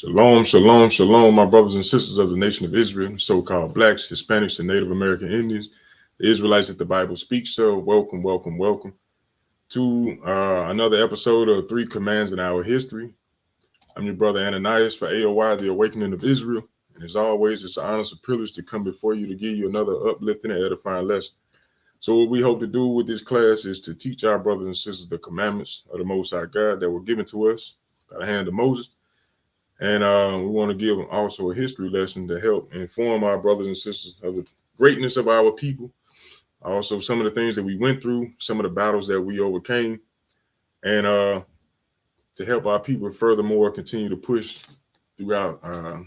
Shalom, shalom, shalom, my brothers and sisters of the nation of Israel, so-called blacks, Hispanics, and Native American Indians, the Israelites that the Bible speaks. So welcome, welcome, welcome to another episode of 3 Commands in Our History. I'm your brother Ananias for A.O.I, the Awakening of Israel. And as always, it's an honor and privilege to come before you to give you another uplifting and edifying lesson. So what we hope to do with this class is to teach our brothers and sisters the commandments of the Most High God that were given to us by the hand of Moses. And we want to give also a history lesson to help inform our brothers and sisters of the greatness of our people. Also, some of the things that we went through, some of the battles that we overcame, and to help our people furthermore continue to push throughout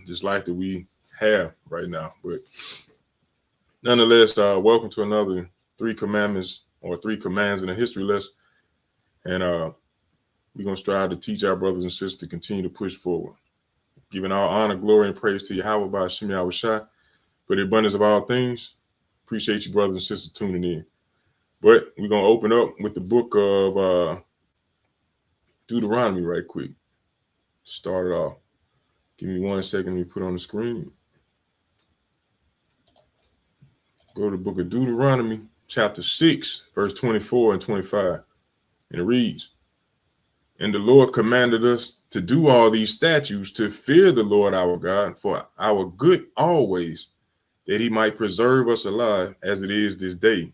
this life that we have right now. But nonetheless, welcome to another 3 commandments or 3 commands in a history lesson. And we're going to strive to teach our brothers and sisters to continue to push forward. Giving all honor, glory, and praise to Yahweh by Hashem Yahweh Shai for the abundance of all things. Appreciate you, brothers and sisters, tuning in. But we're going to open up with the book of Deuteronomy right quick. Start it off. Give me 1 second. Let me put on the screen. Go to the book of Deuteronomy, chapter 6, verse 24 and 25. And it reads, "And the Lord commanded us to do all these statutes, to fear the Lord our God for our good always, that he might preserve us alive as it is this day."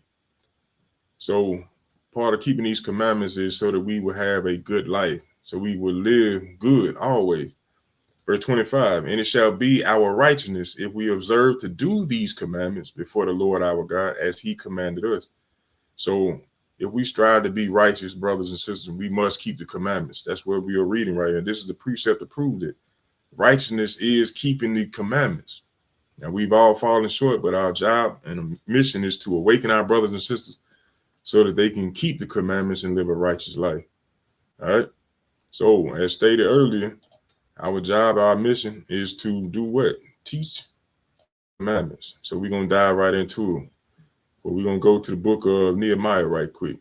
So part of keeping these commandments is so that we will have a good life, so we will live good always. Verse 25, "And it shall be our righteousness if we observe to do these commandments before the Lord our God as he commanded us." So if we strive to be righteous, brothers and sisters, we must keep the commandments. That's what we are reading right here. This is the precept to prove it. Righteousness is keeping the commandments. Now, we've all fallen short, but our job and mission is to awaken our brothers and sisters so that they can keep the commandments and live a righteous life. All right. So as stated earlier, our job, our mission is to do what? Teach commandments. So we're going to dive right into it. But we're going to go to the book of Nehemiah right quick.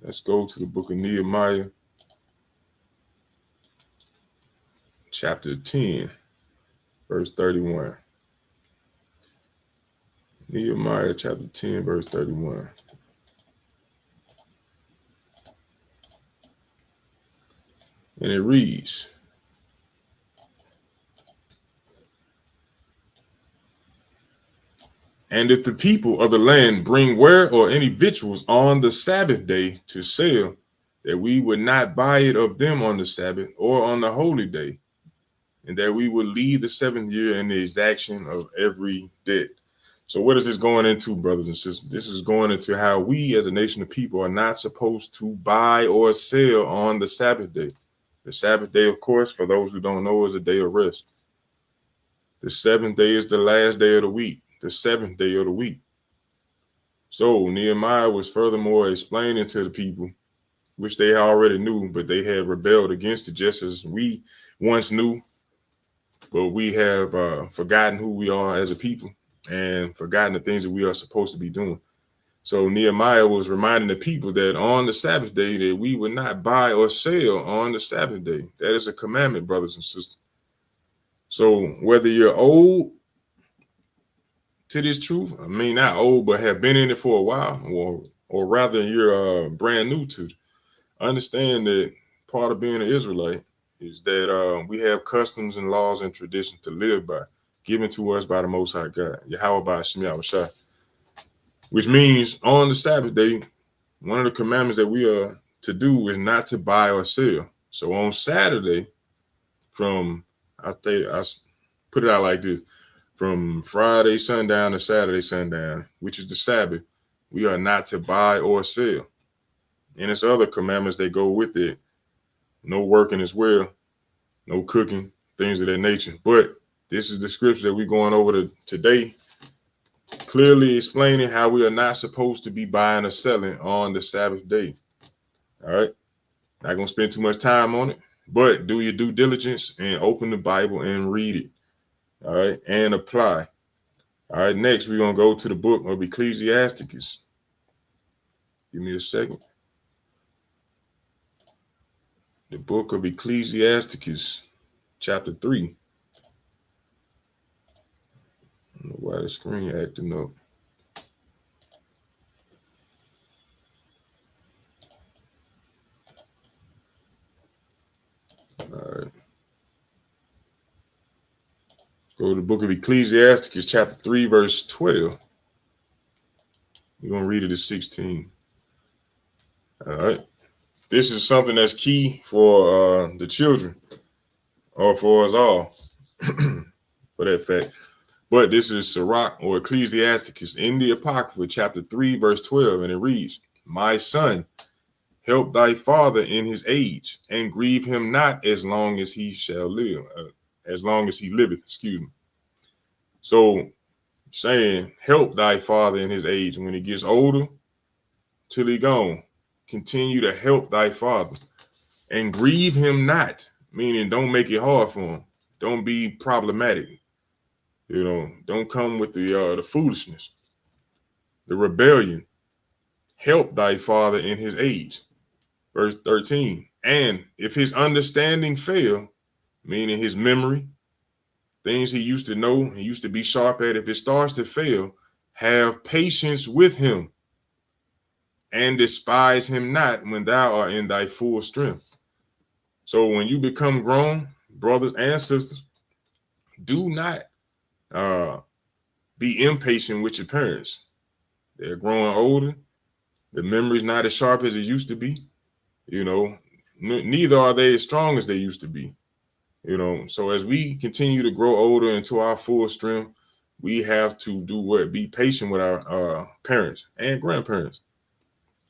Let's go to the book of Nehemiah, chapter 10, verse 31. Nehemiah chapter 10, verse 31. And it reads, "And if the people of the land bring ware or any victuals on the Sabbath day to sell, that we would not buy it of them on the Sabbath or on the holy day, and that we would leave the 7th year in the exaction of every debt." So what is this going into, brothers and sisters? This is going into how we as a nation of people are not supposed to buy or sell on the Sabbath day. The Sabbath day, of course, for those who don't know, is a day of rest. The 7th day is the last day of the week, the 7th day of the week. So Nehemiah was furthermore explaining to the people, which they already knew, but they had rebelled against it just as we once knew, but we have forgotten who we are as a people and forgotten the things that we are supposed to be doing. So Nehemiah was reminding the people that on the Sabbath day that we would not buy or sell on the Sabbath day. That is a commandment, brothers and sisters. So whether you're old to this truth, I mean, not old, but have been in it for a while, or rather you're brand new to it, understand that part of being an Israelite is that we have customs and laws and traditions to live by, given to us by the Most High God, Yahweh by Hashem Yahweh Shai. Which means on the Sabbath day, one of the commandments that we are to do is not to buy or sell. So on Saturday, I put it out like this, from Friday sundown to Saturday sundown, which is the Sabbath, we are not to buy or sell. And it's other commandments that go with it. No working as well, no cooking, things of that nature. But this is the scripture that we're going over today, clearly explaining how we are not supposed to be buying or selling on the Sabbath day. All right. Not going to spend too much time on it, but do your due diligence and open the Bible and read it. All right. And apply. All right. Next, we're going to go to the book of Ecclesiasticus. Give me a second. The book of Ecclesiasticus, chapter 3. I don't know why the screen acting up. All right. Go to the book of Ecclesiastes, chapter 3, verse 12. We're going to read it at 16. All right. This is something that's key for the children, or for us all, for that fact. But this is Sirach, or Ecclesiasticus, in the Apocrypha, chapter 3, verse 12, and it reads, "My son, help thy father in his age, and grieve him not as long as he shall live, as long as he liveth." Excuse me. So, saying, help thy father in his age. When he gets older, till he gone, continue to help thy father, and grieve him not, meaning don't make it hard for him. Don't be problematic. Don't come with the foolishness, the rebellion. Help thy father in his age. Verse 13. And if his understanding fail, meaning his memory, things he used to know, he used to be sharp at, if it starts to fail, have patience with him, and despise him not when thou art in thy full strength. So when you become grown, brothers and sisters, do not be impatient with your parents. They're growing older. The memory's not as sharp as it used to be. Neither are they as strong as they used to be. So as we continue to grow older into our full strength, we have to do what? Be patient with our parents and grandparents.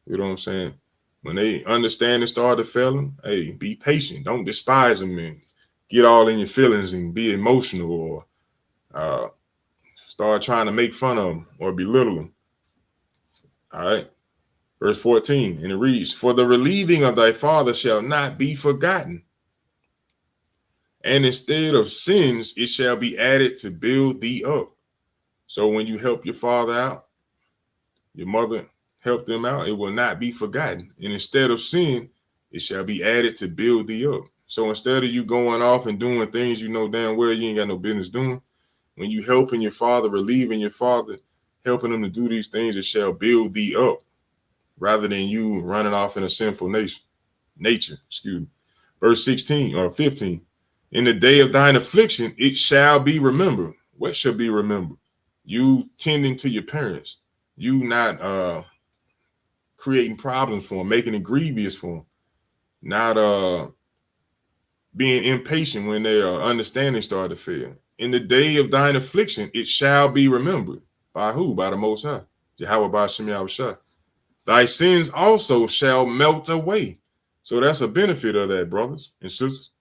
You know what I'm saying? When they understand and start to fail them, hey, be patient. Don't despise them and get all in your feelings and be emotional, or start trying to make fun of them or belittle them. All right. Verse 14, and it reads, "For the relieving of thy father shall not be forgotten, and instead of sins, it shall be added to build thee up." So when you help your father out, your mother help them out, it will not be forgotten. And instead of sin, it shall be added to build thee up. So instead of you going off and doing things you know damn well you ain't got no business doing, when you helping your father, relieving your father, helping them to do these things, it shall build thee up, rather than you running off in a sinful nature. Excuse me. Verse 16 or 15. "In the day of thine affliction, it shall be remembered." What shall be remembered? You tending to your parents. You not creating problems for them, making it grievous for them. Not being impatient when their understanding start to fail. "In the day of thine affliction, it shall be remembered." By who? By the Most High. Yahweh Ba'Shem Yahushua. "Thy sins also shall melt away." So that's a benefit of that, brothers and sisters.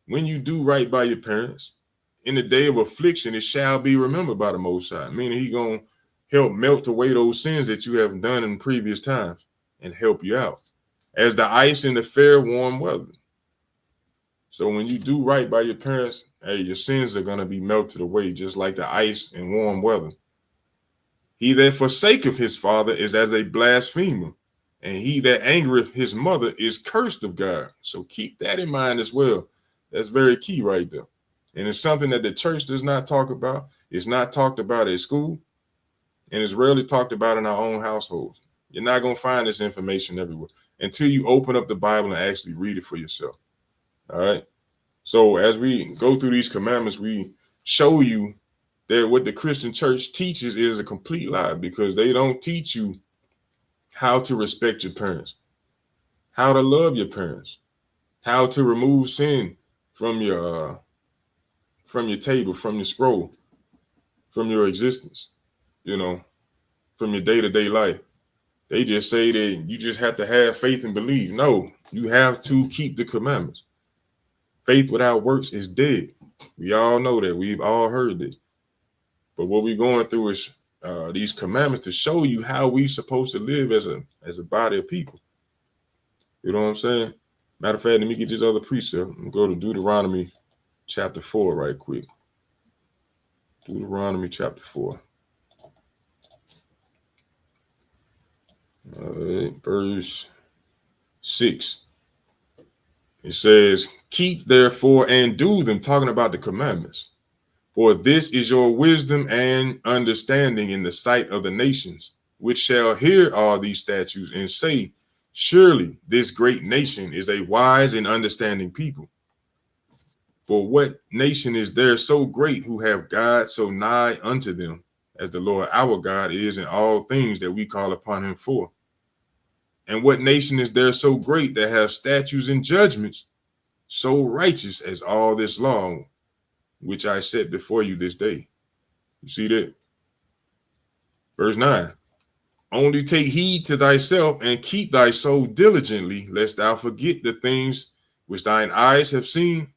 When you do right by your parents, in the day of affliction, it shall be remembered by the Most High. Meaning He gonna help melt away those sins that you have done in previous times and help you out, as the ice in the fair warm weather. So when you do right by your parents, hey, your sins are gonna be melted away, just like the ice in warm weather. "He that forsaketh his father is as a blasphemer, and he that angereth his mother is cursed of God." So keep that in mind as well. That's very key right there. And it's something that the church does not talk about. It's not talked about at school, and it's rarely talked about in our own households. You're not going to find this information everywhere until you open up the Bible and actually read it for yourself. All right. So as we go through these commandments, we show you that what the Christian church teaches is a complete lie, because they don't teach you how to respect your parents, how to love your parents, how to remove sin from your table, from your scroll, from your existence, from your day-to-day life. They just say that you just have to have faith and believe. No, you have to keep the commandments. Faith without works is dead. We all know that. We've all heard this. But what we're going through is these commandments to show you how we're supposed to live as a body of people. You know what I'm saying? Matter of fact, let me get this other precept. I'm going to go to Deuteronomy chapter 4 right quick. Deuteronomy chapter 4. Verse 6. It says, keep therefore and do them, talking about the commandments. For this is your wisdom and understanding in the sight of the nations, which shall hear all these statutes and say, surely this great nation is a wise and understanding people. For what nation is there so great who have God so nigh unto them, as the Lord our God is in all things that we call upon him for? And what nation is there so great that have statutes and judgments so righteous as all this law, which I set before you this day? You see that? Verse 9. Only take heed to thyself and keep thy soul diligently, lest thou forget the things which thine eyes have seen,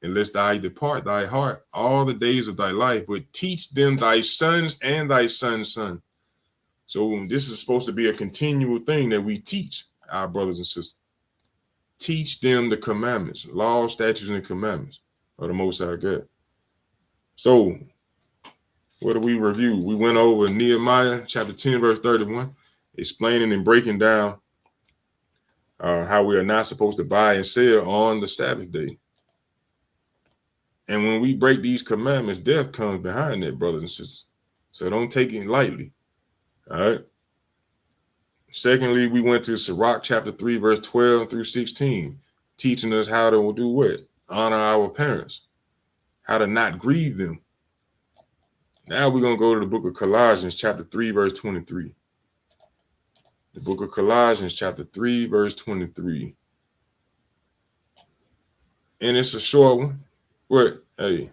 and lest thou depart thy heart all the days of thy life, but teach them thy sons and thy sons' son. So this is supposed to be a continual thing that we teach our brothers and sisters. Teach them the commandments, laws, statutes, and commandments of the Most High God. So what do we review? We went over Nehemiah chapter 10, verse 31, explaining and breaking down how we are not supposed to buy and sell on the Sabbath day. And when we break these commandments, death comes behind that, brothers and sisters. So don't take it lightly. All right. Secondly, we went to Sirach chapter 3, verse 12 through 16, teaching us how to do what? Honor our parents, how to not grieve them. Now we're going to go to the book of Colossians chapter 3, verse 23. The book of Colossians chapter 3, verse 23. And it's a short one, but hey,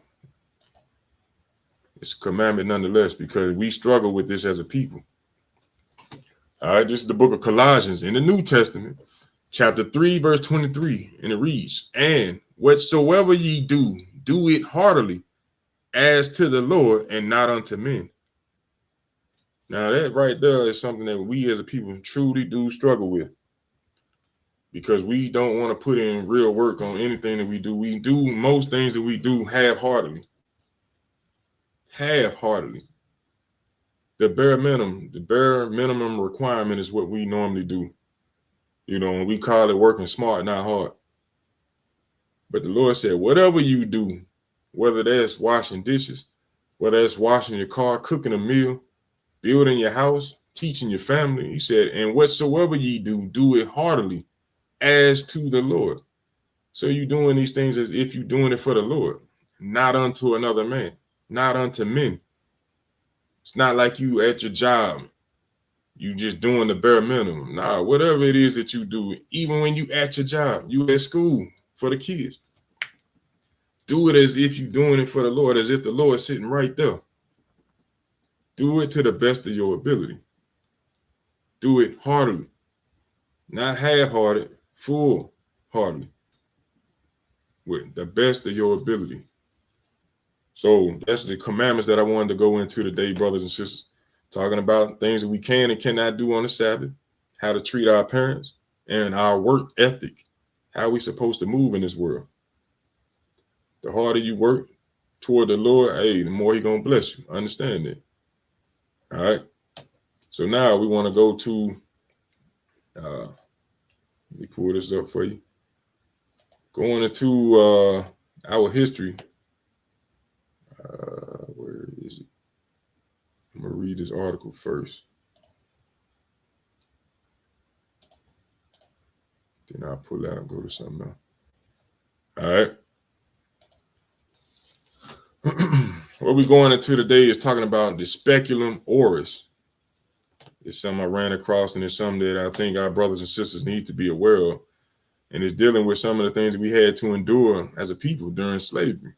it's a commandment nonetheless, because we struggle with this as a people. All right, this is the book of Colossians in the New Testament, chapter 3, verse 23, and it reads, and whatsoever ye do, do it heartily, as to the Lord and not unto men. Now that right there is something that we as a people truly do struggle with, because we don't want to put in real work on anything that we do. We do most things that we do half-heartedly. Half-heartedly. The bare minimum requirement is what we normally do. You know, and we call it working smart, not hard. But the Lord said, whatever you do, whether that's washing dishes, whether that's washing your car, cooking a meal, building your house, teaching your family, he said, and whatsoever ye do, do it heartily, as to the Lord. So you doing these things as if you're doing it for the Lord, not unto another man, not unto men. It's not like you at your job, you just doing the bare minimum. Nah, whatever it is that you do, even when you at your job, you at school for the kids, do it as if you're doing it for the Lord, as if the Lord is sitting right there. Do it to the best of your ability. Do it heartily, not half-hearted, full-heartedly, with the best of your ability. So that's the commandments that I wanted to go into today, brothers and sisters, talking about things that we can and cannot do on the Sabbath, how to treat our parents, and our work ethic, how we supposed to move in this world. The harder you work toward the Lord, hey, the more He's going to bless you. Understand that. All right. So now we want to go to, let me pull this up for you. Going into our history. Where is it? I'm going to read this article first. Then I'll pull out and go to something else. All right. What we're going into today is talking about the Speculum Oris. It's something I ran across, and it's something that I think our brothers and sisters need to be aware of. And it's dealing with some of the things we had to endure as a people during slavery.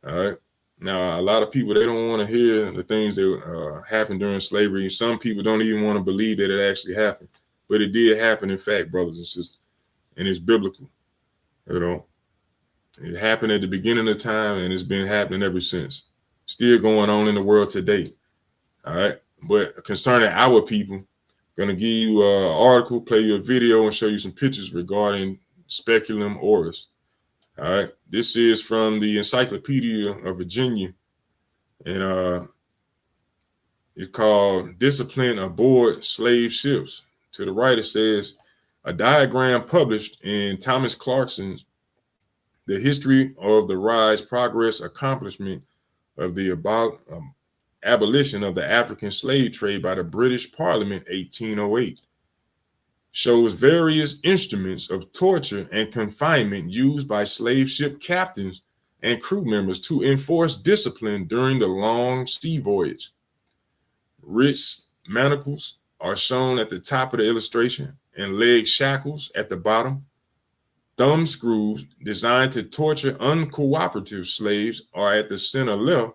All right. Now, a lot of people, they don't want to hear the things that happened during slavery. Some people don't even want to believe that it actually happened. But it did happen, in fact, brothers and sisters. And it's biblical. You know, it happened at the beginning of time, and it's been happening ever since. Still going on in the world today. All right. But concerning our people, I'm going to give you an article, play you a video, and show you some pictures regarding Speculum Oris. All right. This is from the Encyclopedia of Virginia, and it's called Discipline Aboard Slave Ships. To the right, it says, a diagram published in Thomas Clarkson's the history of the rise, progress, accomplishment of the abolition of the African slave trade by the British Parliament 1808 shows various instruments of torture and confinement used by slave ship captains and crew members to enforce discipline during the long sea voyage. Wrist manacles are shown at the top of the illustration and leg shackles at the bottom. Thumb screws designed to torture uncooperative slaves are at the center left.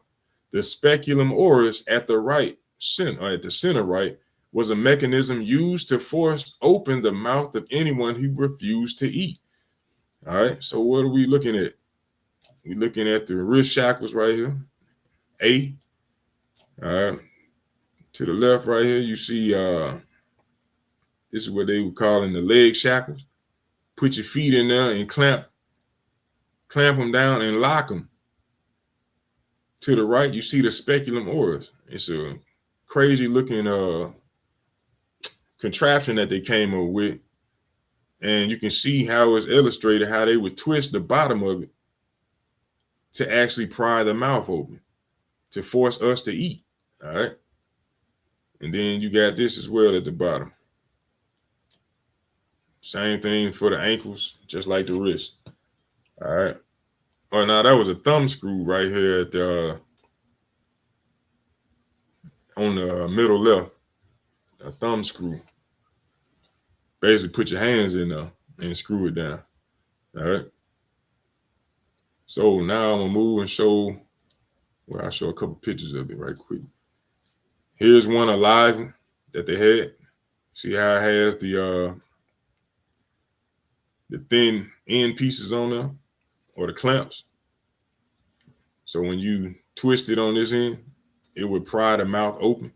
The Speculum Oris at the center right was a mechanism used to force open the mouth of anyone who refused to eat. All right, so what are we looking at? We're looking at the wrist shackles right here, A. All right, to the left right here, you see this is what they were calling the leg shackles. Put your feet in there and clamp them down and lock them. To the right, you see the Speculum Oris. It's a crazy looking contraption that they came up with. And you can see how it's illustrated, how they would twist the bottom of it to actually pry the mouth open, to force us to eat. All right. And then you got this as well at the bottom. Same thing for the ankles, just like the wrist. All right. Oh, now that was a thumb screw right here at the on the middle left. A thumb screw. Basically, put your hands in there and screw it down. All right. So now I'm gonna move and show. Well, I'll show a couple pictures of it right quick. Here's one alive that they had. See how it has the thin end pieces on there, or the clamps. So when you twist it on this end, it would pry the mouth open.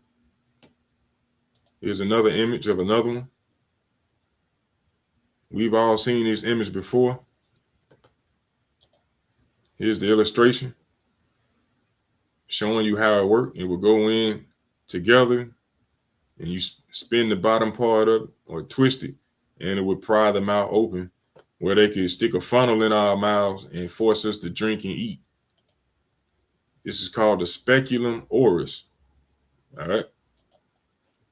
Here's another image of another one. We've all seen this image before. Here's the illustration showing you how it worked. It will go in together and you spin the bottom part of it or twist it, and it would pry the mouth open where they could stick a funnel in our mouths and force us to drink and eat. This is called the Speculum Oris. All right.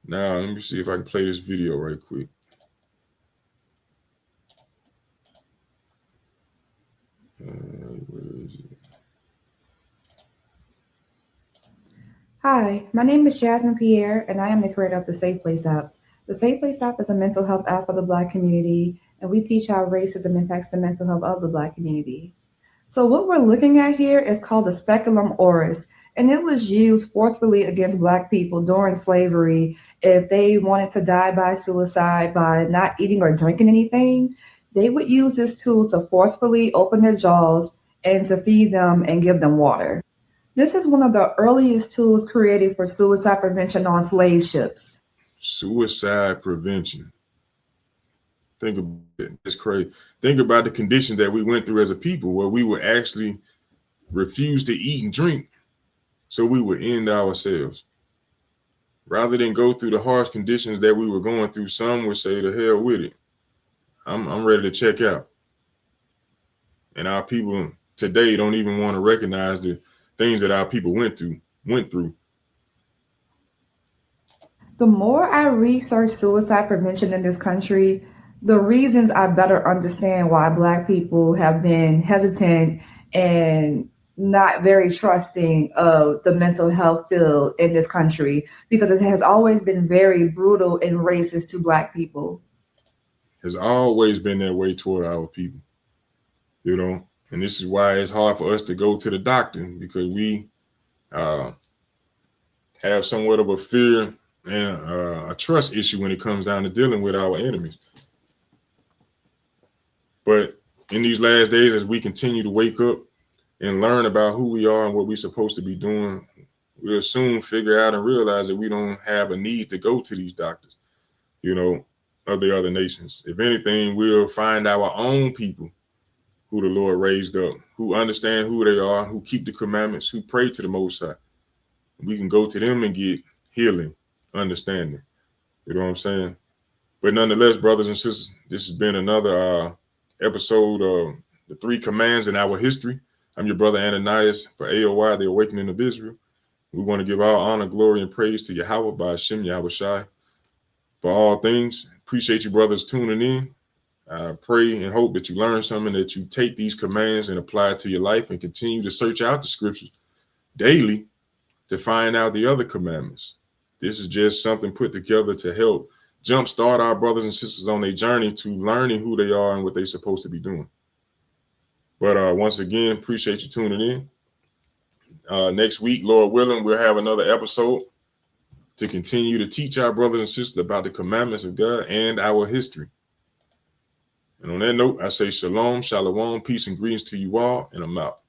Now, let me see if I can play this video right quick. Where is it? Hi, my name is Jasmine Pierre, and I am the creator of the Safe Place app. The Safe Place app is a mental health app for the Black community, and we teach how racism impacts the mental health of the Black community. So what we're looking at here is called the Speculum Oris, and it was used forcefully against Black people during slavery if they wanted to die by suicide by not eating or drinking anything. They would use this tool to forcefully open their jaws and to feed them and give them water. This is one of the earliest tools created for suicide prevention on slave ships. Suicide prevention. Think about it. It's crazy. Think about the conditions that we went through as a people where we would actually refuse to eat and drink so we would end ourselves. Rather than go through the harsh conditions that we were going through, some would say, the hell with it. I'm ready to check out. And our people today don't even want to recognize the things that our people went through. The more I research suicide prevention in this country, the reasons I better understand why Black people have been hesitant and not very trusting of the mental health field in this country, because it has always been very brutal and racist to Black people. Has always been that way toward our people, you know, and this is why it's hard for us to go to the doctor, because we have somewhat of a fear and a trust issue when it comes down to dealing with our enemies. But in these last days, as we continue to wake up and learn about who we are and what we're supposed to be doing, we'll soon figure out and realize that we don't have a need to go to these doctors, you know, of the other nations. If anything, we'll find our own people who the Lord raised up, who understand who they are, who keep the commandments, who pray to the Most High. We can go to them and get healing, understanding. You know what I'm saying? But nonetheless, brothers and sisters, this has been another episode of the 3 commands in our history. I'm your brother Ananias for A.O.I, the Awakening of Israel. We want to give all honor, glory, and praise to Yahweh by Hashem Yahweh Shai for all things. Appreciate you brothers tuning in. I pray and hope that you learn something, that you take these commands and apply it to your life and continue to search out the scriptures daily to find out the other commandments. This is just something put together to help jumpstart our brothers and sisters on their journey to learning who they are and what they're supposed to be doing. But once again, appreciate you tuning in. Next week, Lord willing, we'll have another episode to continue to teach our brothers and sisters about the commandments of God and our history. And on that note, I say shalom, shalom, peace and greetings to you all, and I'm out.